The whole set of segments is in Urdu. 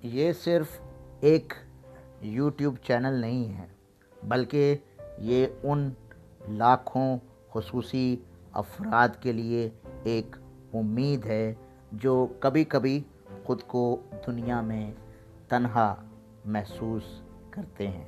یہ صرف ایک یوٹیوب چینل نہیں ہے، بلکہ یہ ان لاکھوں خصوصی افراد کے لیے ایک امید ہے جو کبھی کبھی خود کو دنیا میں تنہا محسوس کرتے ہیں۔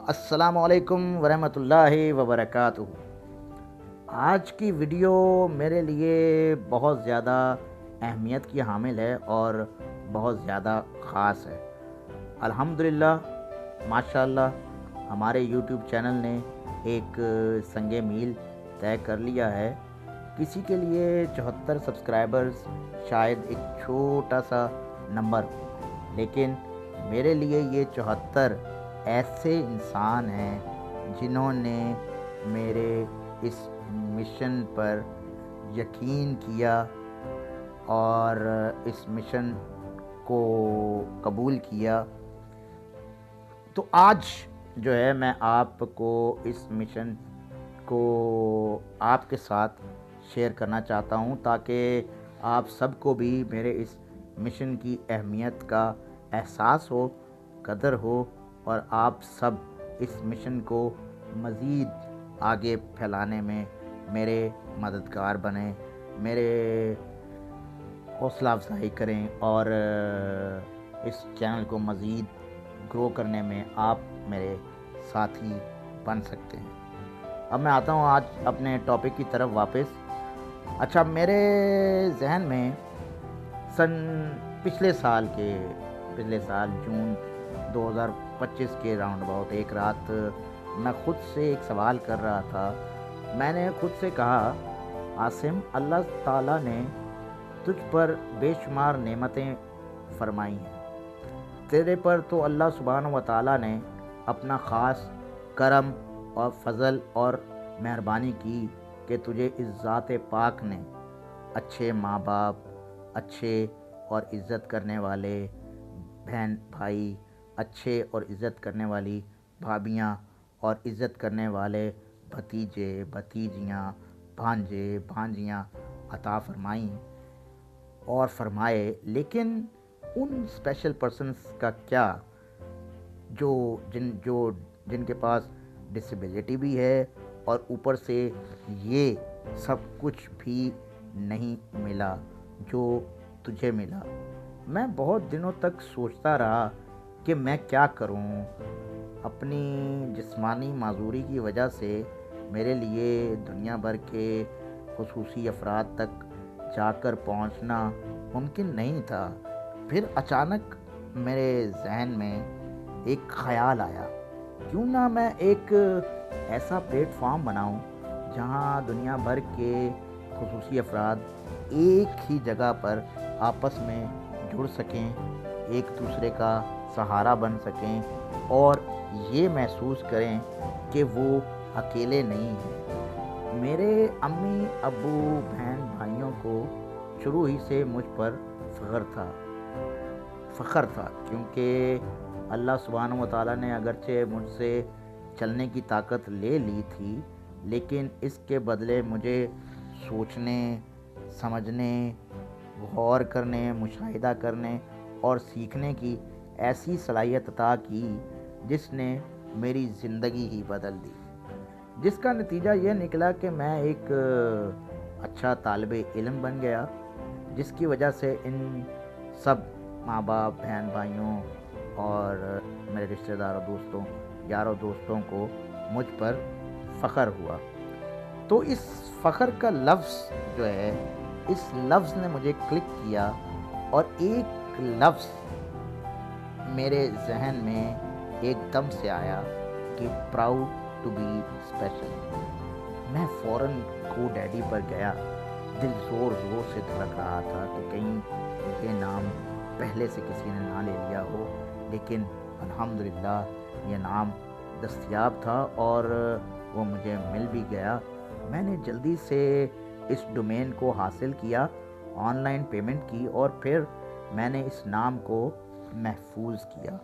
السلام علیکم ورحمۃ اللہ وبرکاتہ۔ آج کی ویڈیو میرے لیے بہت زیادہ اہمیت کی حامل ہے اور بہت زیادہ خاص ہے۔ الحمدللہ، ماشاءاللہ، ہمارے یوٹیوب چینل نے ایک سنگ میل طے کر لیا ہے۔ کسی کے لیے 74 سبسکرائبرز شاید ایک چھوٹا سا نمبر ہو، لیکن میرے لیے یہ 74 ایسے انسان ہیں جنہوں نے میرے اس مشن پر یقین کیا اور اس مشن کو قبول کیا۔ تو آج جو ہے میں آپ کو اس مشن کو آپ کے ساتھ شیئر کرنا چاہتا ہوں، تاکہ آپ سب کو بھی میرے اس مشن کی اہمیت کا احساس ہو، قدر ہو، اور آپ سب اس مشن کو مزید آگے پھیلانے میں میرے مددگار بنیں، میرے حوصلہ افزائی کریں، اور اس چینل کو مزید گرو کرنے میں آپ میرے ساتھی بن سکتے ہیں۔ اب میں آتا ہوں آج اپنے ٹاپک کی طرف واپس۔ اچھا، میرے ذہن میں پچھلے سال جون 2025 کے راؤنڈ اباؤٹ ایک رات میں خود سے ایک سوال کر رہا تھا۔ میں نے خود سے کہا، عاصم، اللہ تعالیٰ نے تجھ پر بے شمار نعمتیں فرمائی ہیں، تیرے پر تو اللہ سبحانہ و تعالیٰ نے اپنا خاص کرم اور فضل اور مہربانی کی کہ تجھے اس ذات پاک نے اچھے ماں باپ، اچھے اور عزت کرنے والے بہن بھائی، اچھے اور عزت کرنے والی بھابیاں، اور عزت کرنے والے بھتیجے بھتیجیاں، بھانجے بھانجیاں عطا فرمائیں اور فرمائے۔ لیکن ان اسپیشل پرسنس کا کیا جن کے پاس ڈسیبلٹی بھی ہے اور اوپر سے یہ سب کچھ بھی نہیں ملا جو تجھے ملا۔ میں بہت دنوں تک سوچتا رہا کہ میں کیا کروں۔ اپنی جسمانی معذوری کی وجہ سے میرے لیے دنیا بھر کے خصوصی افراد تک جا کر پہنچنا ممکن نہیں تھا۔ پھر اچانک میرے ذہن میں ایک خیال آیا، کیوں نہ میں ایک ایسا پلیٹ فارم بناؤں جہاں دنیا بھر کے خصوصی افراد ایک ہی جگہ پر آپس میں جڑ سکیں، ایک دوسرے کا سہارا بن سکیں، اور یہ محسوس کریں کہ وہ اکیلے نہیں ہیں۔ میرے امی ابو بہن بھائیوں کو شروع ہی سے مجھ پر فخر تھا، کیونکہ اللہ سبحانہ و تعالیٰ نے اگرچہ مجھ سے چلنے کی طاقت لے لی تھی، لیکن اس کے بدلے مجھے سوچنے، سمجھنے، غور کرنے، مشاہدہ کرنے اور سیکھنے کی ایسی صلاحیت عطا کی جس نے میری زندگی ہی بدل دی، جس کا نتیجہ یہ نکلا کہ میں ایک اچھا طالب علم بن گیا، جس کی وجہ سے ان سب ماں باپ، بہن بھائیوں اور میرے رشتہ داروں، دوستوں، یاروں دوستوں کو مجھ پر فخر ہوا۔ تو اس فخر کا لفظ جو ہے، اس لفظ نے مجھے کلک کیا، اور ایک لفظ میرے ذہن میں ایک دم سے آیا کہ پراؤڈ ٹو بی اسپیشل۔ میں فوراً گو ڈیڈی پر گیا۔ دل زور زور سے دھڑک رہا تھا کہ کہیں یہ نام پہلے سے کسی نے نہ لے لیا ہو، لیکن الحمدللہ یہ نام دستیاب تھا اور وہ مجھے مل بھی گیا۔ میں نے جلدی سے اس ڈومین کو حاصل کیا، آن لائن پیمنٹ کی، اور پھر میں نے اس نام کو محفوظ کیا،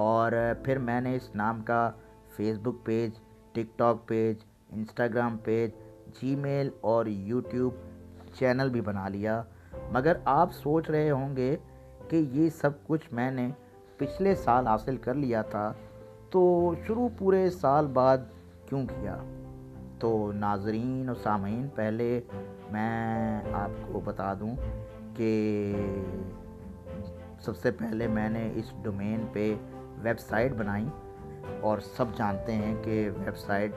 اور پھر میں نے اس نام کا فیس بک پیج، ٹک ٹاک پیج، انسٹاگرام پیج، جی میل اور یوٹیوب چینل بھی بنا لیا۔ مگر آپ سوچ رہے ہوں گے کہ یہ سب کچھ میں نے پچھلے سال حاصل کر لیا تھا، تو شروع پورے سال بعد کیوں کیا؟ تو ناظرین و سامعین، پہلے میں آپ کو بتا دوں کہ سب سے پہلے میں نے اس ڈومین پہ ویب سائٹ بنائی، اور سب جانتے ہیں کہ ویب سائٹ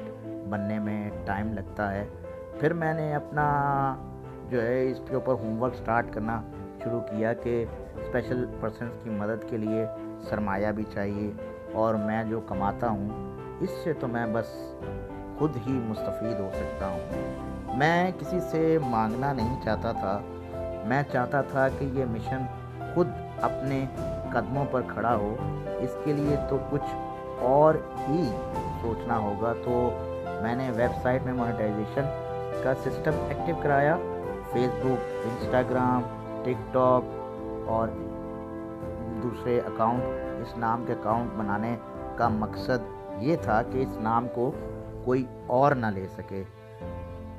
بننے میں ٹائم لگتا ہے۔ پھر میں نے اپنا جو ہے اس کے اوپر ہوم ورک سٹارٹ کرنا شروع کیا کہ اسپیشل پرسنس کی مدد کے لیے سرمایہ بھی چاہیے، اور میں جو کماتا ہوں اس سے تو میں بس خود ہی مستفید ہو سکتا ہوں۔ میں کسی سے مانگنا نہیں چاہتا تھا، میں چاہتا تھا کہ یہ مشن خود اپنے قدموں پر کھڑا ہو۔ اس کے لیے تو کچھ اور ہی سوچنا ہوگا، تو میں نے ویب سائٹ میں مونیٹائزیشن کا سسٹم ایکٹیو کرایا۔ فیس بک، انسٹاگرام، ٹک ٹاک اور دوسرے اکاؤنٹ، اس نام کے اکاؤنٹ بنانے کا مقصد یہ تھا کہ اس نام کو کوئی اور نہ لے سکے۔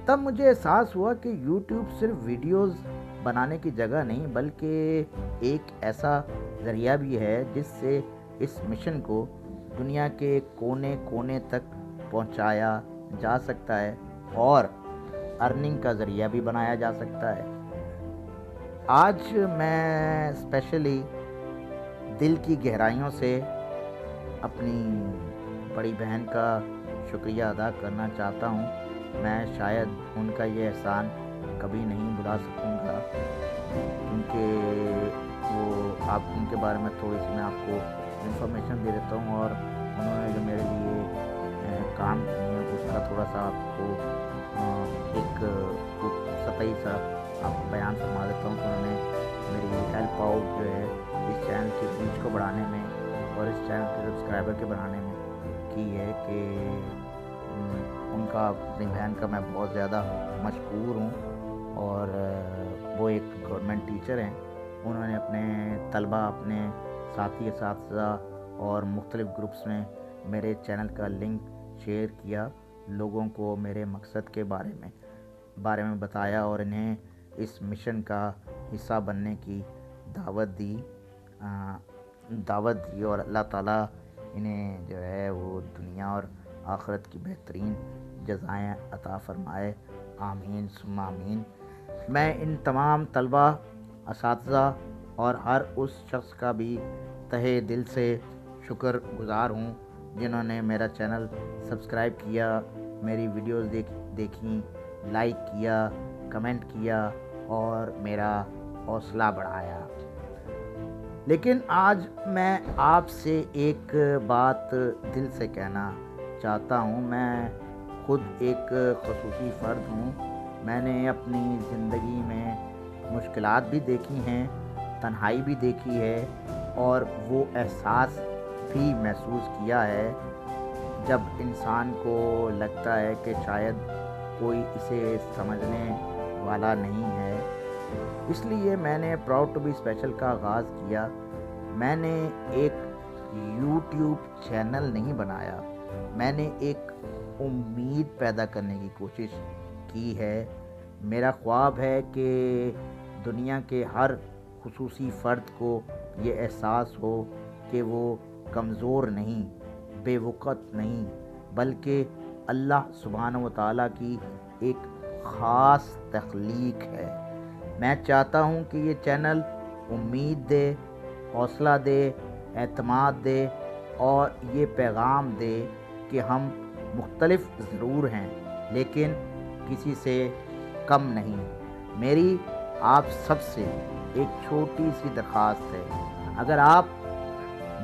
تب مجھے احساس ہوا کہ یوٹیوب صرف ویڈیوز بنانے کی جگہ نہیں، بلکہ ایک ایسا ذریعہ بھی ہے جس سے اس مشن کو دنیا کے کونے کونے تک پہنچایا جا سکتا ہے اور ارننگ کا ذریعہ بھی بنایا جا سکتا ہے۔ آج میں اسپیشلی دل کی گہرائیوں سے اپنی بڑی بہن کا شکریہ ادا کرنا چاہتا ہوں۔ میں شاید ان کا یہ احسان کبھی نہیں بھلا سکوں گا، کیونکہ وہ آپ ان کے بارے میں تھوڑی سی میں آپ کو انفارمیشن دے دیتا ہوں، اور انہوں نے جو میرے لیے کام کیے ہیں اس کا تھوڑا سا آپ کو ایک سطحی سا آپ کو بیان فرما دیتا ہوں کہ انہوں نے میری ہیلپ آؤٹ جو ہے اس چینل کی ریچ کو بڑھانے میں اور اس چینل کے سبسکرائبر کے بڑھانے میں کی ہے، کہ ان کا اپنی بہن کا میں بہت زیادہ مشکور ہوں۔ اور وہ ایک گورنمنٹ ٹیچر ہیں، انہوں نے اپنے طلبہ، اپنے ساتھی اساتذہ اور مختلف گروپس میں میرے چینل کا لنک شیئر کیا، لوگوں کو میرے مقصد کے بارے میں بتایا اور انہیں اس مشن کا حصہ بننے کی دعوت دی، اور اللہ تعالیٰ انہیں جو ہے وہ دنیا اور آخرت کی بہترین جزائیں عطا فرمائے، آمین ثم آمین۔ میں ان تمام طلبہ، اساتذہ اور ہر اس شخص کا بھی تہہ دل سے شکر گزار ہوں جنہوں نے میرا چینل سبسکرائب کیا، میری ویڈیوز دیکھیں، لائک کیا، کمنٹ کیا اور میرا حوصلہ بڑھایا۔ لیکن آج میں آپ سے ایک بات دل سے کہنا چاہتا ہوں۔ میں خود ایک خصوصی فرد ہوں، میں نے اپنی زندگی میں مشکلات بھی دیکھی ہیں، تنہائی بھی دیکھی ہے، اور وہ احساس بھی محسوس کیا ہے جب انسان کو لگتا ہے کہ شاید کوئی اسے سمجھنے والا نہیں ہے۔ اس لیے میں نے پراؤڈ ٹو بی اسپیشل کا آغاز کیا۔ میں نے ایک یوٹیوب چینل نہیں بنایا، میں نے ایک امید پیدا کرنے کی کوشش کی ہے۔ میرا خواب ہے کہ دنیا کے ہر خصوصی فرد کو یہ احساس ہو کہ وہ کمزور نہیں، بے وقت نہیں، بلکہ اللہ سبحانہ و تعالیٰ کی ایک خاص تخلیق ہے۔ میں چاہتا ہوں کہ یہ چینل امید دے، حوصلہ دے، اعتماد دے اور یہ پیغام دے کہ ہم مختلف ضرور ہیں لیکن کسی سے کم نہیں۔ میری آپ سب سے ایک چھوٹی سی درخواست ہے، اگر آپ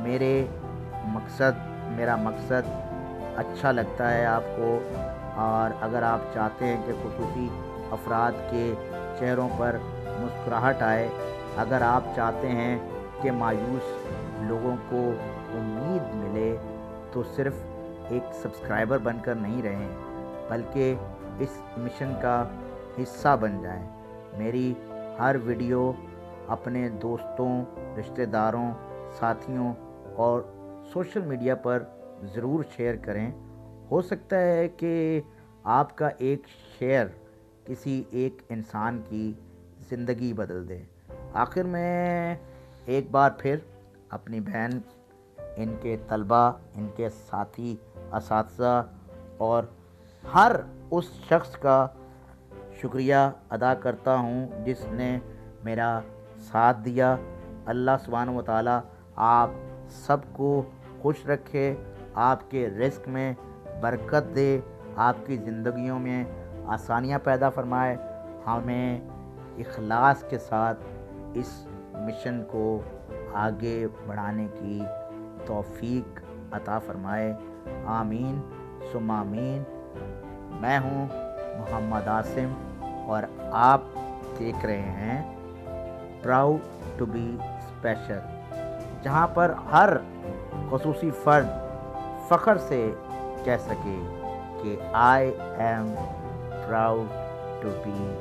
میرا مقصد اچھا لگتا ہے آپ کو، اور اگر آپ چاہتے ہیں کہ خصوصی افراد کے چہروں پر مسکراہٹ آئے، اگر آپ چاہتے ہیں کہ مایوس لوگوں کو امید ملے، تو صرف ایک سبسکرائبر بن کر نہیں رہیں بلکہ اس مشن کا حصہ بن جائیں۔ میری ہر ویڈیو اپنے دوستوں، رشتہ داروں، ساتھیوں اور سوشل میڈیا پر ضرور شیئر کریں۔ ہو سکتا ہے کہ آپ کا ایک شیئر کسی ایک انسان کی زندگی بدل دے۔ آخر میں ایک بار پھر اپنی بہن، ان کے طلباء، ان کے ساتھی اساتذہ اور ہر اس شخص کا شکریہ ادا کرتا ہوں جس نے میرا ساتھ دیا۔ اللہ سبحانہ و تعالیٰ آپ سب کو خوش رکھے، آپ کے رزق میں برکت دے، آپ کی زندگیوں میں آسانیاں پیدا فرمائے، ہمیں اخلاص کے ساتھ اس مشن کو آگے بڑھانے کی توفیق عطا فرمائے۔ آمین ثم آمین۔ میں ہوں محمد عاصم اور آپ دیکھ رہے ہیں پراؤڈ ٹو بی اسپیشل، جہاں پر ہر خصوصی فرد فخر سے کہہ سکے کہ I am proud to be